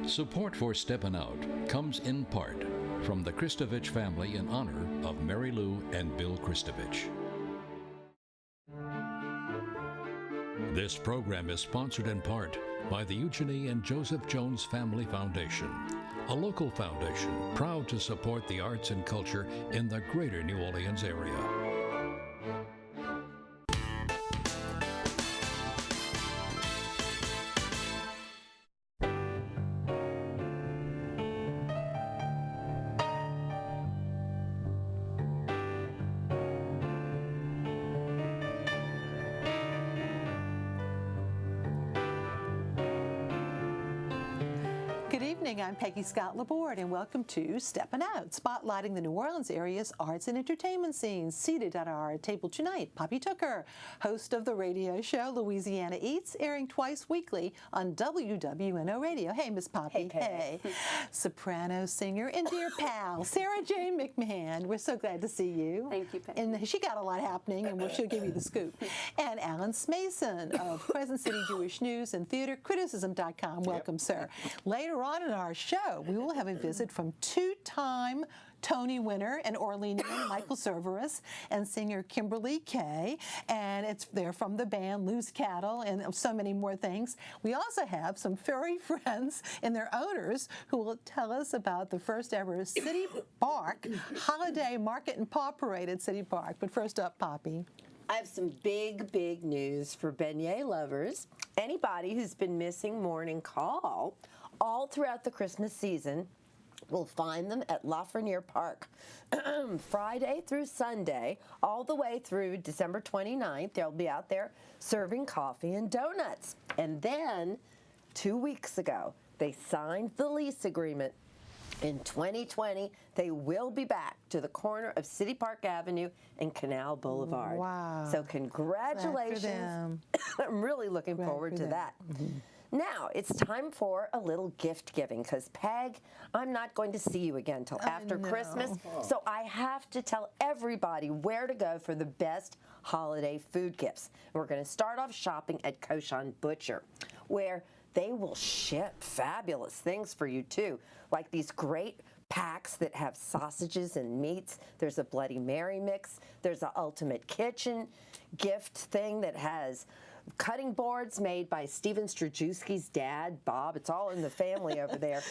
Support for Steppin Out comes in part from the Kristovich family in honor of Mary Lou and Bill Kristovich. This program is sponsored in part by the Eugenie and Joseph Jones Family Foundation, a local foundation proud to support the arts and culture in the greater New Orleans area. I'm Peggy Scott Laborde, and welcome to Steppin Out, spotlighting the New Orleans area's arts and entertainment scenes. Seated at our table tonight, Poppy Tooker, host of the radio show Louisiana Eats, airing twice weekly on WWNO Radio. Hey, Miss Poppy. Hey. Soprano singer and dear pal, Sarah J. McMahon. We're so glad to see you. Thank you, Peggy. And she got a lot happening, and she'll give you the scoop. And Alan Smason of Crescent City Jewish News and Theater Criticism.com. Welcome, sir. Later on in our show, we will have a visit from two-time Tony winner and Orleanian Michael Cerveris and singer Kimberly Kay, and they're from the band Loose Cattle and so many more things. We also have some furry friends and their owners who will tell us about the first ever City Park Holiday Market and Paw Parade at City Park. But first up, Poppy. I have some big news for beignet lovers. Anybody who's been missing Morning Call all throughout the Christmas season will find them at Lafreniere Park Friday through Sunday, all the way through December 29th. They'll be out there serving coffee and donuts. And then 2 weeks ago, they signed the lease agreement. In 2020, they will be back to the corner of City Park Avenue and Canal Boulevard. Wow. So congratulations. I'm really looking forward to that. Mm-hmm. Now, it's time for a little gift giving because, Peg, I'm not going to see you again till after Christmas, so I have to tell everybody where to go for the best holiday food gifts. We're going to start off shopping at Koshan Butcher, where they will ship fabulous things for you, too, like these great packs that have sausages and meats. There's a Bloody Mary mix. There's an Ultimate Kitchen gift thing that has cutting boards made by Steven Strajewski's dad, Bob. It's all in the family over there.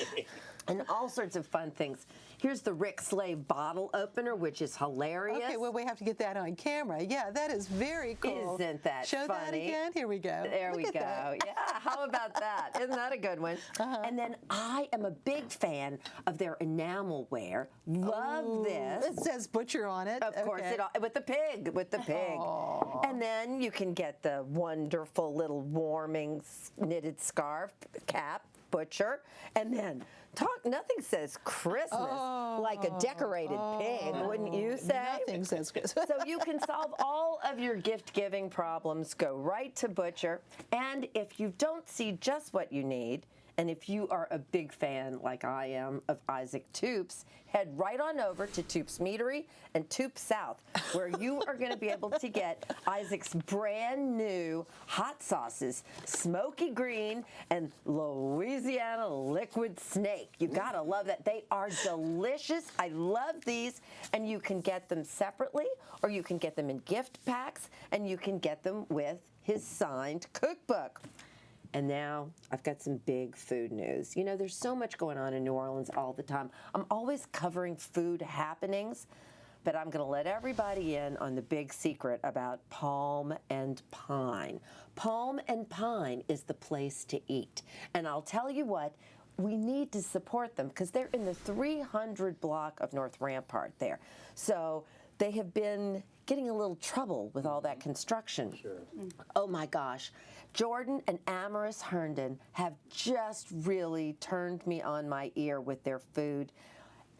And all sorts of fun things. Here's the Rick Slave bottle opener, which is hilarious. Okay, well, we have to get that on camera. Yeah, that is very cool. Isn't that Show funny? That again. Here we go. There we go. Yeah, how about that? Isn't that a good one? And then I am a big fan of their enamelware. Love this. It says Butcher on it. Of course, with the pig. Aww. And then you can get the wonderful little warming knitted scarf cap, Butcher. And then nothing says Christmas like a decorated pig, wouldn't you say? Nothing says Christmas. So you can solve all of your gift-giving problems. Go right to Butcher. And if you don't see just what you need, and if you are a big fan, like I am, of Isaac Toups, head right on over to Toups Meadery and Toups South, where you are going to be able to get Isaac's brand new hot sauces, Smoky Green and Louisiana Liquid Snake. You got to love that. They are delicious. I love these. And you can get them separately, or you can get them in gift packs, and you can get them with his signed cookbook. And now I've got some big food news. You know, there's so much going on in New Orleans all the time. I'm always covering food happenings, but I'm going to let everybody in on the big secret about Palm and Pine. Palm and Pine is the place to eat. And I'll tell you what, we need to support them because they're in the 300 block of North Rampart there. So they have been getting a little trouble with all that construction. Sure. Oh my gosh. Jordan and Amaris Herndon have just really turned me on my ear with their food.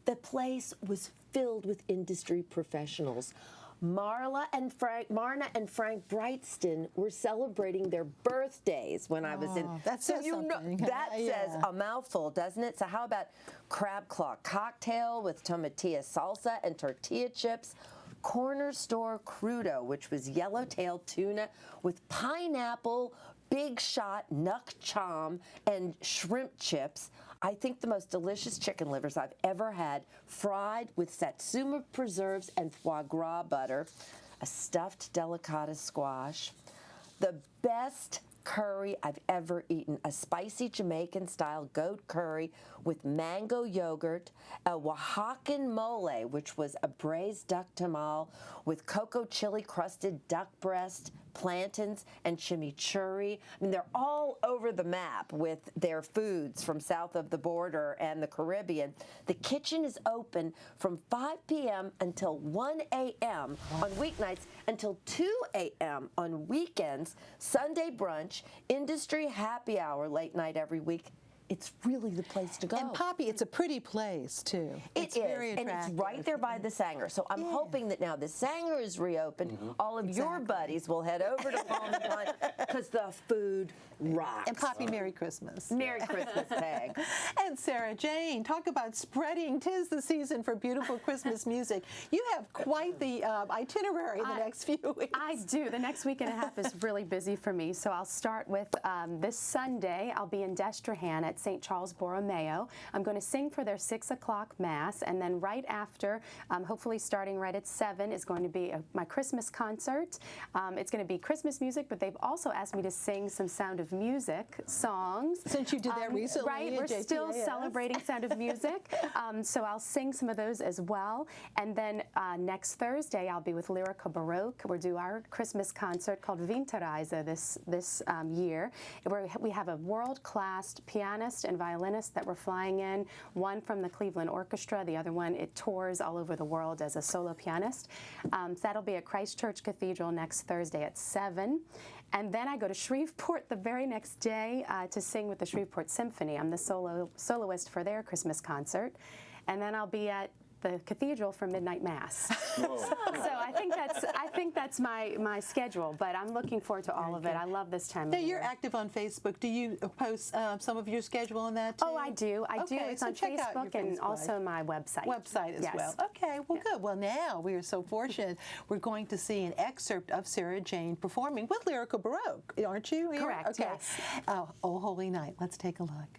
The place was filled with industry professionals. Marna and Frank Brightston were celebrating their birthdays when I was in. That says something. That says a mouthful, doesn't it? So how about crab claw cocktail with tomatilla salsa and tortilla chips? Corner store crudo, which was yellowtail tuna with pineapple, big shot, nuck chom, and shrimp chips. I think the most delicious chicken livers I've ever had, fried with satsuma preserves and foie gras butter, a stuffed delicata squash, the best curry I've ever eaten, a spicy Jamaican-style goat curry with mango yogurt, a Oaxacan mole, which was a braised duck tamal with cocoa chili-crusted duck breast, plantains, and chimichurri. I mean, they're all over the map with their foods from south of the border and the Caribbean. The kitchen is open from 5 p.m. until 1 a.m. on weeknights, until 2 a.m. on weekends, Sunday brunch, industry happy hour late night every week. It's really the place to go. And Poppy, it's a pretty place, too. It's very attractive. And it's right there by the Sanger. So I'm hoping that now the Sanger is reopened, all of your buddies will head over to Palm Pond because the food rocks. And Poppy, Merry Christmas. Merry Christmas, Peg. And Sarah Jane, talk about spreading. 'Tis the season for beautiful Christmas music. You have quite the itinerary the next few weeks. I do. The next week and a half is really busy for me. So I'll start with this Sunday. I'll be in Destrehan at St. Charles Borromeo. I'm going to sing for their 6 o'clock Mass, and then right after, hopefully starting right at 7, is going to be my Christmas concert. It's going to be Christmas music, but they've also asked me to sing some Sound of Music songs. Since you did that recently. Right, we're still celebrating Sound of Music, so I'll sing some of those as well. And then next Thursday, I'll be with Lyrica Baroque. We'll do our Christmas concert called Winterreise this year, where we have a world-class pianist and violinist that we're flying in, one from the Cleveland Orchestra, the other one, it tours all over the world as a solo pianist. So that'll be at Christchurch Cathedral next Thursday at 7. And then I go to Shreveport the very next day to sing with the Shreveport Symphony. I'm the soloist for their Christmas concert. And then I'll be at the cathedral for midnight mass. So I think that's my schedule, but I'm looking forward to all of it. I love this time of year. You're active on Facebook. Do you post some of your schedule on that too? Oh, I do. I do. It's on Facebook and also my website. Website as well. Okay, well, good. Well, now we are so fortunate. We're going to see an excerpt of Sarah Jane performing with Lyrica Baroque, aren't you? Here? Correct, okay. yes. Oh, Holy Night. Let's take a look.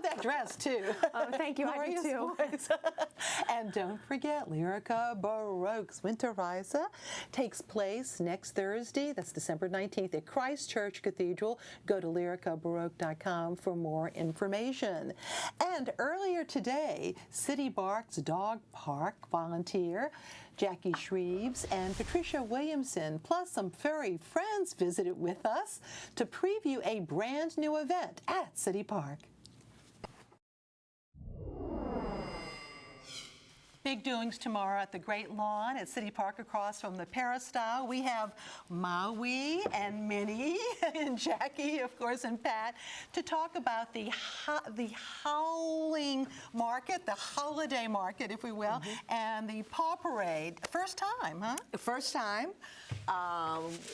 love that dress too. Oh, thank you. I do too. Voice. And don't forget, Lyrica Baroque's Winterreise takes place next Thursday. That's December 19th at Christ Church Cathedral. Go to lyricabaroque.com for more information. And earlier today, City Bark's Dog Park volunteer Jackie Shreves and Patricia Williamson, plus some furry friends, visited with us to preview a brand new event at City Park. Big doings tomorrow at the Great Lawn at City Park across from the Peristyle. We have Maui and Minnie and Jackie, of course, and Pat to talk about the howling market, the holiday market, if we will, and the Paw Parade. First time, huh? First time.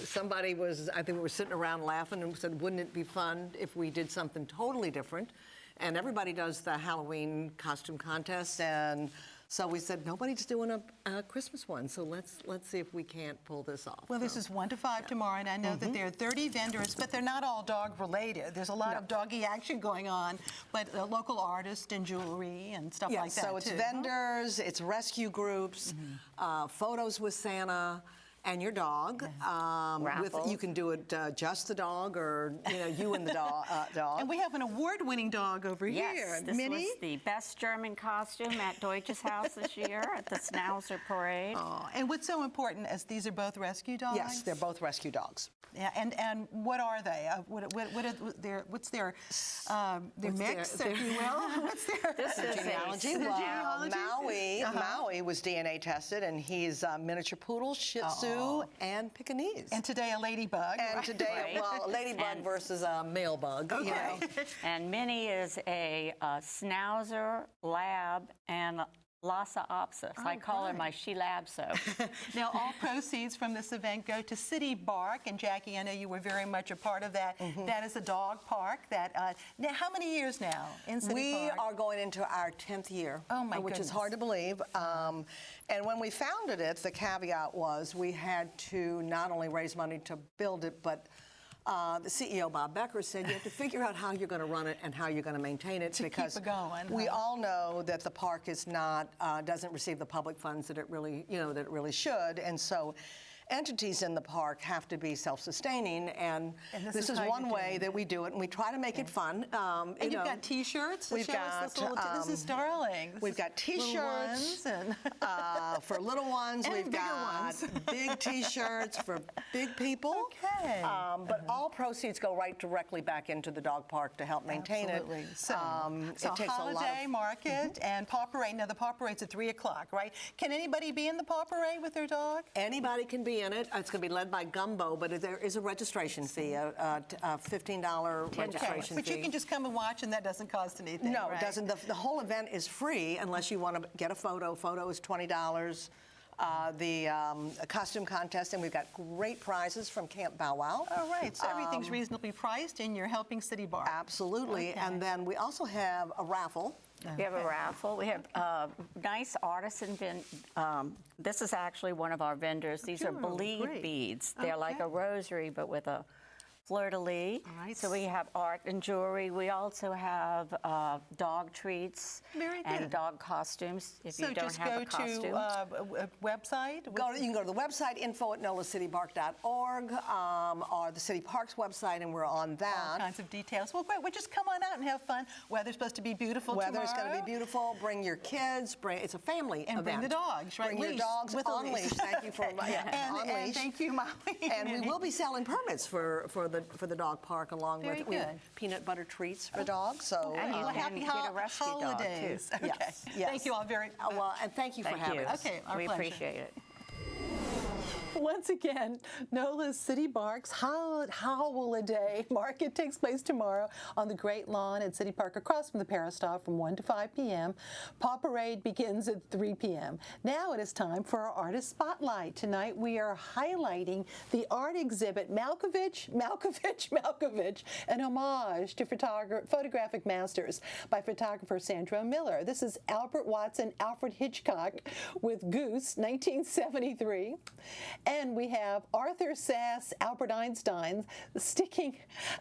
Somebody was, I think we were sitting around laughing and said, wouldn't it be fun if we did something totally different? And everybody does the Halloween costume contest, and so we said, nobody's doing a Christmas one, so let's see if we can't pull this off. Well, this is 1 to 5 tomorrow, and I know that there are 30 vendors, but they're not all dog-related. There's a lot of doggy action going on, but local artists and jewelry and stuff like that, so it's vendors, it's rescue groups, photos with Santa, and your dog. You can do it just the dog, or you and the dog. And we have an award-winning dog over here. Yes, this Minnie? was the best German costume at Deutsches Haus this year at the Schnauzer Parade. Oh, and what's so important is these are both rescue dogs? Yes, they're both rescue dogs. Yeah, and what are they? What's their mix, if you will? What's their genealogy? Maui was DNA tested, and he's Miniature Poodle, Shih Tzu, and Pekingese. And today a ladybug. And today, a ladybug versus a male bug. Okay. And Minnie is a Schnauzer, Lab, and Lhasa Apsos. I call her my She-Lab-So. Now, all proceeds from this event go to City Bark, and Jackie, I know you were very much a part of that. That is a dog park that, now, how many years now in City Park? We are going into our 10th year, which is hard to believe. And when we founded it, the caveat was we had to not only raise money to build it, but the CEO, Bob Becker, said you have to figure out how you're going to run it and how you're going to maintain it, because keep it going, we all know that the park is not doesn't receive the public funds that it really should, and so entities in the park have to be self-sustaining, and this is one way that we do it, and we try to make it fun. And you've got T-shirts. We've got this is darling. We've got T-shirts for little ones. We've got big T-shirts for big people. Okay. But all proceeds go directly back into the dog park to help maintain it. So it takes holiday market and Paw Parade. Now the Paw Parade's at 3 o'clock, right? Can anybody be in the Paw Parade with their dog? Anybody can be in it. It's going to be led by Gumbo, but there is a registration fee, a $15 registration fee. But you can just come and watch, and that doesn't cost anything. No, right? it doesn't. The whole event is free unless you want to get a photo. Photo is $20. The costume contest, and we've got great prizes from Camp Bow Wow. All right, so everything's reasonably priced, and you're helping City Bark. Absolutely, and then we also have a raffle. We have a raffle. We have nice artisan this is actually one of our vendors. These are bleed beads. They're like a rosary, but with a fleur-de-lis. Right. So we have art and jewelry. We also have dog treats and dog costumes if you don't have a costume. So just go to a website? You can go to the website, info@nolacitipark.org, or the City Park's website, and we're on that. All kinds of details. Well, great. Well, just come on out and have fun. Weather's supposed to be beautiful Weather's tomorrow. going to be beautiful. Bring your kids. It's a family event. And bring the dogs, right? Bring your dogs on leash. Thank you for on leash. And thank you, Molly. And we will be selling permits for the dog park, along with we have peanut butter treats for dogs. So and you can get a rescue holidays. dog too. Okay. Yes. Thank you all very much. Well, and thank you for having us. Okay, our we pleasure. appreciate it. Once again, NOLA's City Park's Holiday Market takes place tomorrow on the Great Lawn at City Park across from the Peristyle from 1 to 5 p.m. Paw Parade begins at 3 p.m. Now it is time for our Artist Spotlight. Tonight we are highlighting the art exhibit Malkovich, an homage to photographic masters by photographer Sandra Miller. This is Albert Watson, Alfred Hitchcock with Goose, 1973. And we have Arthur Sass, Albert Einstein, Sticking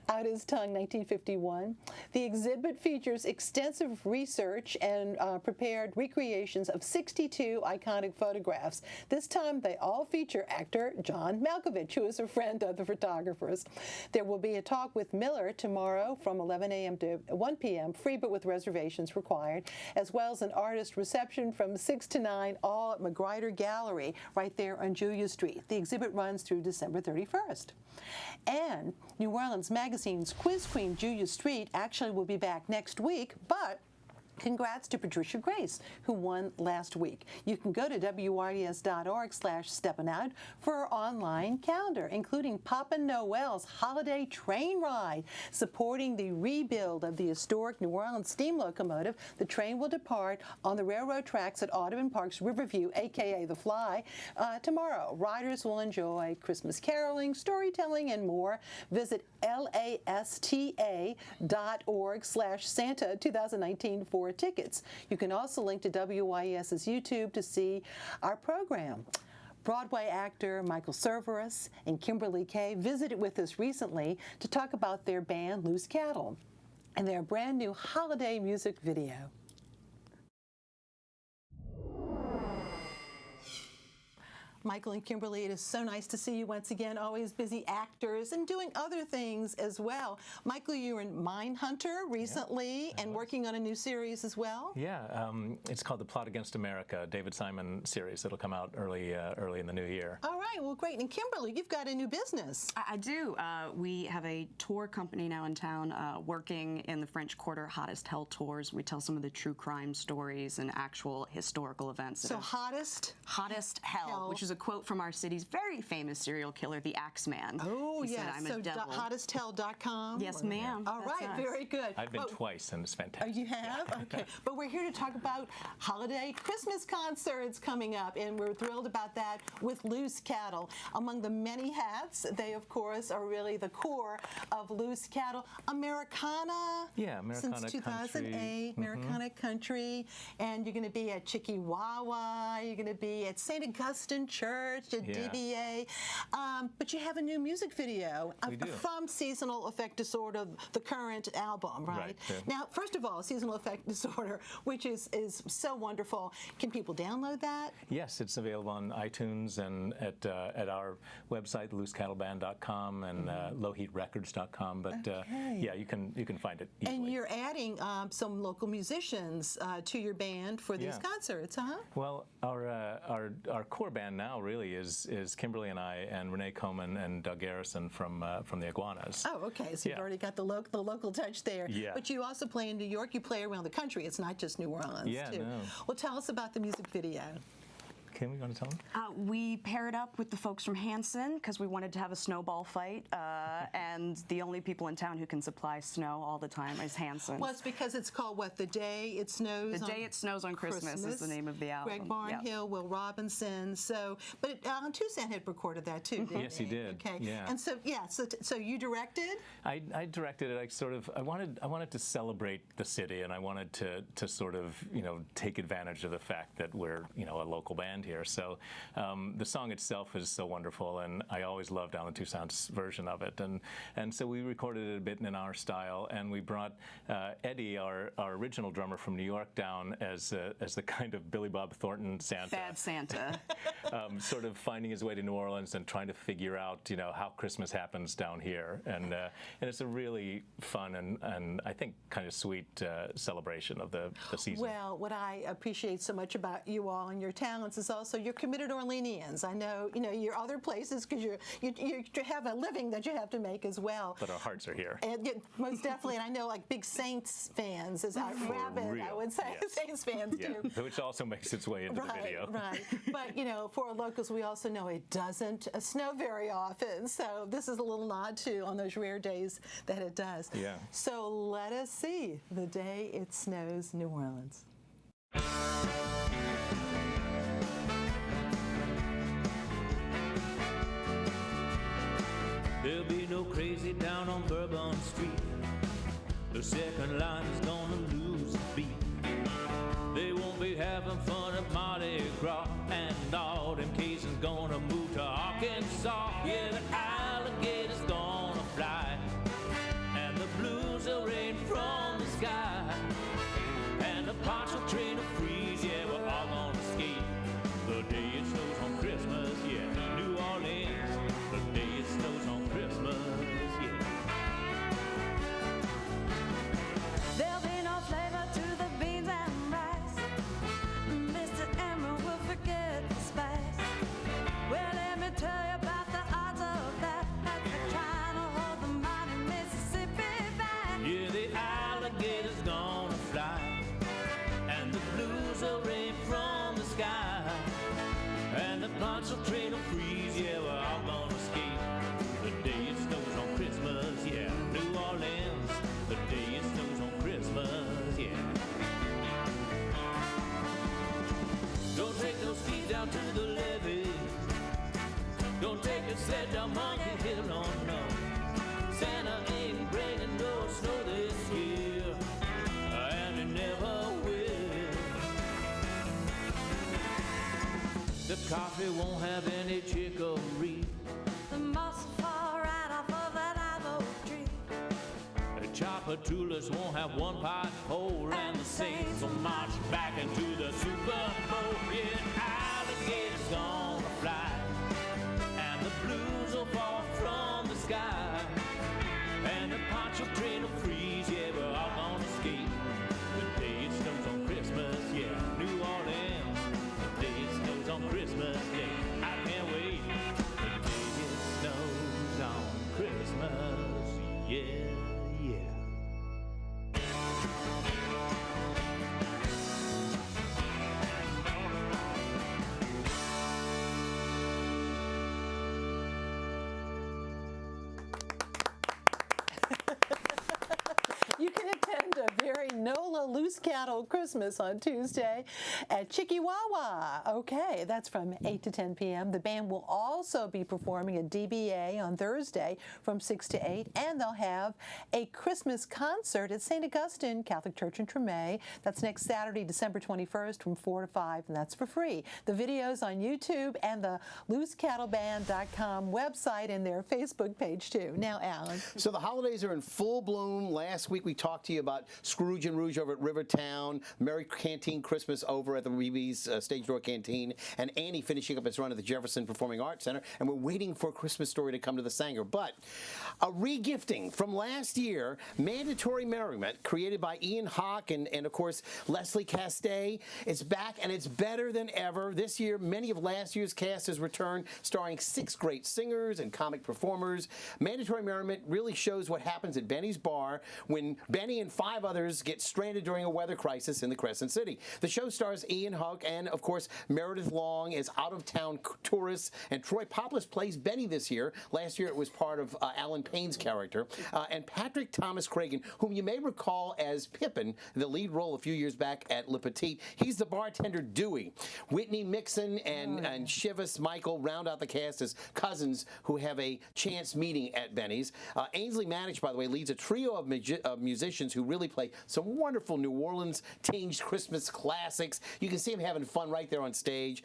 Out His Tongue, 1951. The exhibit features extensive research and prepared recreations of 62 iconic photographs. This time they all feature actor John Malkovich, who is a friend of the photographers. There will be a talk with Miller tomorrow from 11 a.m. to 1 p.m., free but with reservations required, as well as an artist reception from 6 to 9, all at McGrider Gallery, right there on Julia Street. The exhibit runs through December 31st. And New Orleans Magazine's Quiz Queen, Julia Street, actually will be back next week, but congrats to Patricia Grace, who won last week. You can go to wyes.org/steppinout for our online calendar, including Papa Noel's Holiday Train Ride, supporting the rebuild of the historic New Orleans steam locomotive. The train will depart on the railroad tracks at Audubon Park's Riverview, a.k.a. The Fly, tomorrow. Riders will enjoy Christmas caroling, storytelling, and more. Visit lasta.org/Santa 2019 for tickets. You can also link to WYES's YouTube to see our program. Broadway actor Michael Cerveris and Kimberly Kay visited with us recently to talk about their band Loose Cattle and their brand new holiday music video. Michael and Kimberly, it is so nice to see you once again, always busy actors and doing other things as well. Michael, you were in Mindhunter recently and working on a new series as well. Yeah, it's called The Plot Against America, David Simon series. It'll come out early in the new year. All right, well, great. And Kimberly, you've got a new business. I do. We have a tour company now in town working in the French Quarter, Hottest Hell Tours. We tell some of the true crime stories and actual historical events. So Hottest Hell, which is a quote from our city's very famous serial killer, the Axeman. Oh, he yes. said, I'm so a devil. hottesthell.com? Yes, ma'am. All right, very good. I've been twice, and it's fantastic. Oh, you have? Okay. But we're here to talk about holiday Christmas concerts coming up, and we're thrilled about that with Loose Cattle. Among the many hats, they, of course, are really the core of Loose Cattle. Americana. Yeah, Americana since 2008, Country. Americana Country. And you're going to be at Chickawawa. You're going to be at St. Augustine Church, at DBA. But you have a new music video from Seasonal Affect Disorder, the current album, right? Yeah. Now, first of all, Seasonal Affect Disorder, which is so wonderful. Can people download that? Yes, it's available on iTunes and at our website, loosecattleband.com and lowheatrecords.com. But yeah, you can find it easily. And you're adding some local musicians to your band for these concerts, huh? Well, our core band now really is Kimberly and I and Renee Coman and Doug Garrison from the Iguanas. Oh, okay. So you've already got the local touch there. Yeah. But you also play in New York. You play around the country. It's not just New Orleans, too. No. Well, tell us about the music video. Kim, you want to tell them? We paired up with the folks from Hanson because we wanted to have a snowball fight, and the only people in town who can supply snow all the time is Hanson. Well, it's because it's called what? The Day It Snows. The Day It Snows on Christmas is the name of the album. Greg Barnhill, Will Robinson. So, but Alan Toussaint had recorded that too, didn't Yes, he did. Okay. Yeah. And so so you directed? I directed it. I wanted to celebrate the city, and I wanted to sort of take advantage of the fact that we're a local band here. So the song itself is so wonderful, and I always loved Alan Toussaint's version of it. And so we recorded it a bit in our style, and we brought Eddie, our original drummer from New York, down as the kind of Billy Bob Thornton Santa. Bad Santa. Sort of finding his way to New Orleans and trying to figure out how Christmas happens down here. And it's a really fun and I think kind of sweet celebration of the season. Well, what I appreciate so much about you all and your talents is also you're committed Orleanians. I know, your other places because you have a living that you have to make as well. But our hearts are here. And most definitely, and I know like big Saints fans, as rabid, I would say, Saints fans too. Which also makes its way into the video. Right. But for our locals, we also know it doesn't snow very often. So this is a little nod to on those rare days that it does. Yeah. So let us see The Day It Snows New Orleans. There'll be no crazy down on Bourbon Street. The second line is gonna lose the beat. They won't be having fun at Mardi Gras, and all them Cajuns gonna move to Arkansas. Yeah, the alligator's gonna fly, and the blues will rain from the sky, and the poncho train will freeze. Yeah, we're all gonna skate the day it snows on Christmas. Yeah, New Orleans, the day it snows on Christmas. Yeah. There'll be no flavor to the beans and rice. Mr. Emerald will forget the spice. Well, let me tell you about the odds of that. They're trying to hold the mighty Mississippi back. Yeah, the alligator's gonna fly, and the blues will rain from the sky, and the poncho train will freeze. Yeah, we're all gonna skate the day it snows on Christmas. Yeah, New Orleans, the day it snows on Christmas. Yeah. Don't take those feet down to the levee. Don't take a sled down Monkey Hill, no, no. Santa ain't bringing no snow this year, and he never will. The coffee won't have any chicory. The moss will fall right off of that apple tree. The chopper toolers won't have one pot pole, and the Saints will march back into the Super Bowl. Yeah, alligator's gonna fly, and the blues will fall from the sky, and the poncho train will freeze. Yeah, we're all gonna skate the day it snows on Christmas. Yeah, New Orleans, the day it snows on Christmas. Yeah, I can't wait the day it snows on Christmas. Yeah, yeah. You can attend a very NOLA Loose Cattle Christmas on Tuesday at Chickawawa. Okay, that's from 8 to 10 p.m. The band will also be performing at DBA on Thursday from 6 to 8, and they'll have a Christmas concert at St. Augustine Catholic Church in Tremay. That's next Saturday, December 21st from 4 to 5, and that's for free. The video's on YouTube and the loosecattleband.com website and their Facebook page, too. Now, Alan. So the holidays are in full bloom. Last week we talked to you about Scrooge and Rouge over at Rivertown, Merry Canteen Christmas over at the Reeves Stage Door Canteen, and Annie finishing up its run at the Jefferson Performing Arts Center, and we're waiting for a Christmas Story to come to the Sanger. But a regifting from last year, Mandatory Merriment, created by Ian Hawke and of course, Leslie Castay. It's back, and it's better than ever. This year, many of last year's cast has returned, starring 6 great singers and comic performers. Mandatory Merriment really shows what happens at Benny's Bar when Benny and 5 others get stranded during a weather crisis in the Crescent City. The show stars Ian Hawke and, of course, Meredith Long as out-of-town tourists, and Troy Poplis plays Benny this year. Last year it was part of Alan Payne's character. And Patrick Thomas Cragen, whom you may recall as Pippin, the lead role a few years back at Le Petit. He's the bartender Dewey. Whitney Mixon and Shivas Michael round out the cast as cousins who have a chance meeting at Benny's. Ainsley Manich, by the way, leads a trio of musicians who really play some wonderful New Orleans-tinged Christmas classics. You can see them having fun right there on stage,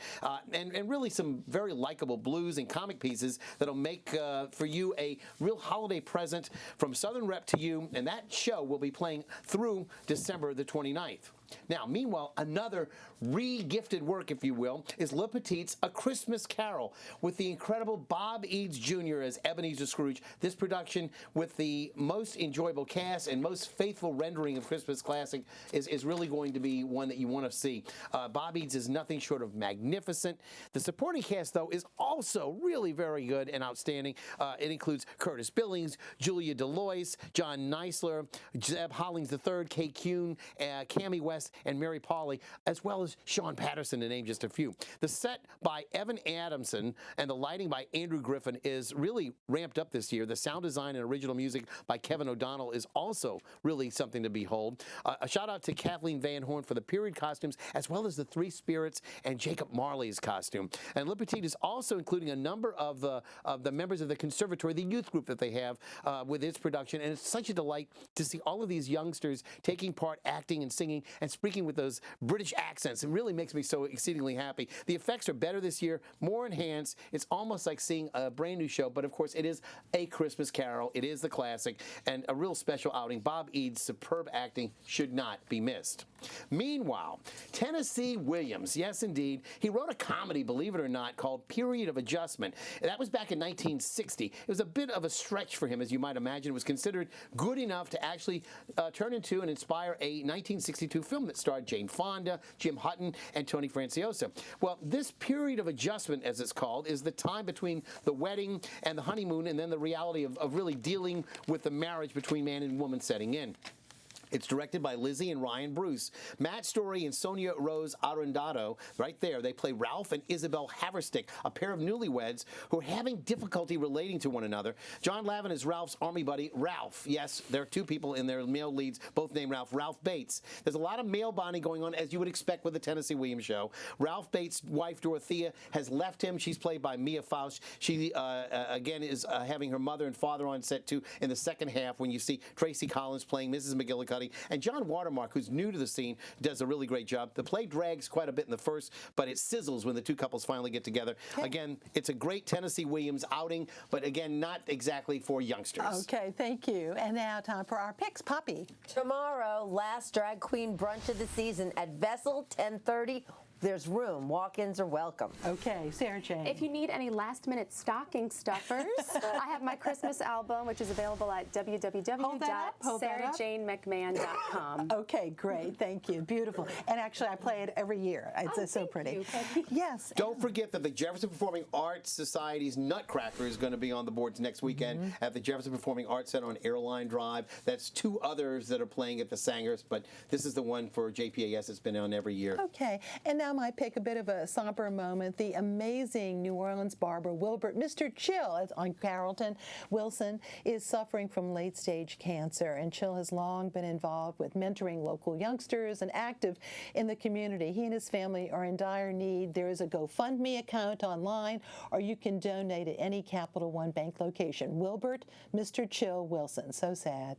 and really some very likable blues and comic pieces that'll make for you a real holiday present from Southern Rep to you, and that show will be playing through December the 29th. Now, meanwhile, another re-gifted work, if you will, is Le Petit's A Christmas Carol with the incredible Bob Eads Jr. as Ebenezer Scrooge. This production, with the most enjoyable cast and most faithful rendering of Christmas classic, is really going to be one that you want to see. Bob Eads is nothing short of magnificent. The supporting cast, though, is also really very good and outstanding. It includes Curtis Billings, Julia DeLois, John Neisler, Zeb Hollings III, Kay Kuhn, Cammie West, and Mary Pauley, as well as Sean Patterson, to name just a few. The set by Evan Adamson and the lighting by Andrew Griffin is really ramped up this year. The sound design and original music by Kevin O'Donnell is also really something to behold. A shout out to Kathleen Van Horn for the period costumes, as well as the Three Spirits and Jacob Marley's costume. And Le Petit is also including a number of the members of the conservatory, the youth group that they have with its production. And it's such a delight to see all of these youngsters taking part, acting and singing, and and speaking with those British accents. It really makes me so exceedingly happy. The effects are better this year, more enhanced. It's almost like seeing a brand new show, but of course it is A Christmas Carol. It is the classic and a real special outing. Bob Eads' superb acting should not be missed. Meanwhile, Tennessee Williams, yes indeed, he wrote a comedy, believe it or not, called Period of Adjustment. That was back in 1960. It was a bit of a stretch for him, as you might imagine. It was considered good enough to actually turn into and inspire a 1962 film that starred Jane Fonda, Jim Hutton, and Tony Franciosa. Well, this period of adjustment, as it's called, is the time between the wedding and the honeymoon, and then the reality of really dealing with the marriage between man and woman setting in. It's directed by Lizzie and Ryan Bruce. Matt Story and Sonia Rose Arundado, right there, they play Ralph and Isabel Haverstick, a pair of newlyweds who are having difficulty relating to one another. John Lavin is Ralph's army buddy, Ralph. Yes, there are two people in their male leads, both named Ralph. Ralph Bates. There's a lot of male bonding going on, as you would expect with the Tennessee Williams show. Ralph Bates' wife, Dorothea, has left him. She's played by Mia Faust. She, again, is having her mother and father on set, too, in the second half when you see Tracy Collins playing Mrs. McGillicuddy. And John Watermark, who's new to the scene, does a really great job. The play drags quite a bit in the first, but it sizzles when the two couples finally get together. Okay. Again, it's a great Tennessee Williams outing, but again, not exactly for youngsters. Okay, thank you. And now time for our picks. Poppy. Tomorrow, last drag queen brunch of the season at Vessel, 10:30. There's room. Walk-ins are welcome. Okay, Sarah Jane. If you need any last-minute stocking stuffers, I have my Christmas album, which is available at www.sarahjanemcmahon.com. Okay, great. Thank you. Beautiful. And actually, I play it every year. It's so pretty. Yes. Don't forget that the Jefferson Performing Arts Society's Nutcracker is going to be on the boards next weekend at the Jefferson Performing Arts Center on Airline Drive. That's two others that are playing at the Sangers, but this is the one for JPAS that's been on every year. Okay. And now my pick, a bit of a somber moment. The amazing New Orleans barber Wilbert, Mr. Chill, on Carrollton Wilson, is suffering from late-stage cancer. And Chill has long been involved with mentoring local youngsters and active in the community. He and his family are in dire need. There is a GoFundMe account online, or you can donate at any Capital One Bank location. Wilbert, Mr. Chill Wilson. So sad.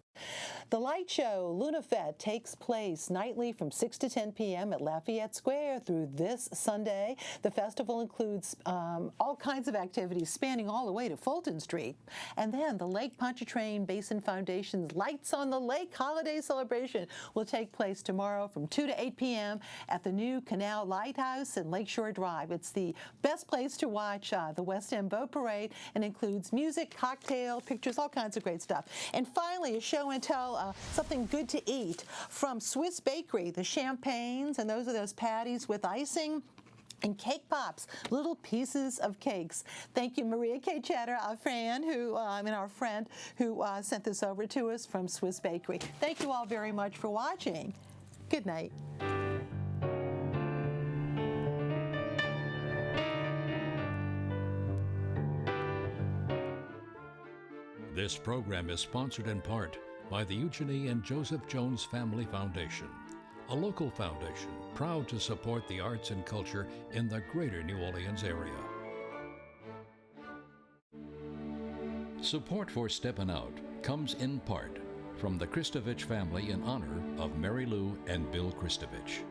The light show, LunaFed, takes place nightly from 6 to 10 p.m. at Lafayette Square through this Sunday. The festival includes all kinds of activities spanning all the way to Fulton Street. And then the Lake Pontchartrain Basin Foundation's Lights on the Lake holiday celebration will take place tomorrow from 2 to 8 p.m. at the new Canal Lighthouse and Lakeshore Drive. It's the best place to watch the West End Boat Parade and includes music, cocktail, pictures, all kinds of great stuff. And finally, a show and tell, something good to eat from Swiss Bakery, the champagnes, and those are those patties with icing, and cake pops, little pieces of cakes. Thank you, Maria K. Chatter, our friend who sent this over to us from Swiss Bakery. Thank you all very much for watching. Good night. This program is sponsored in part by the Eugenie and Joseph Jones Family Foundation, a local foundation proud to support the arts and culture in the greater New Orleans area. Support for Steppin Out comes in part from the Kristovich family in honor of Mary Lou and Bill Kristovich.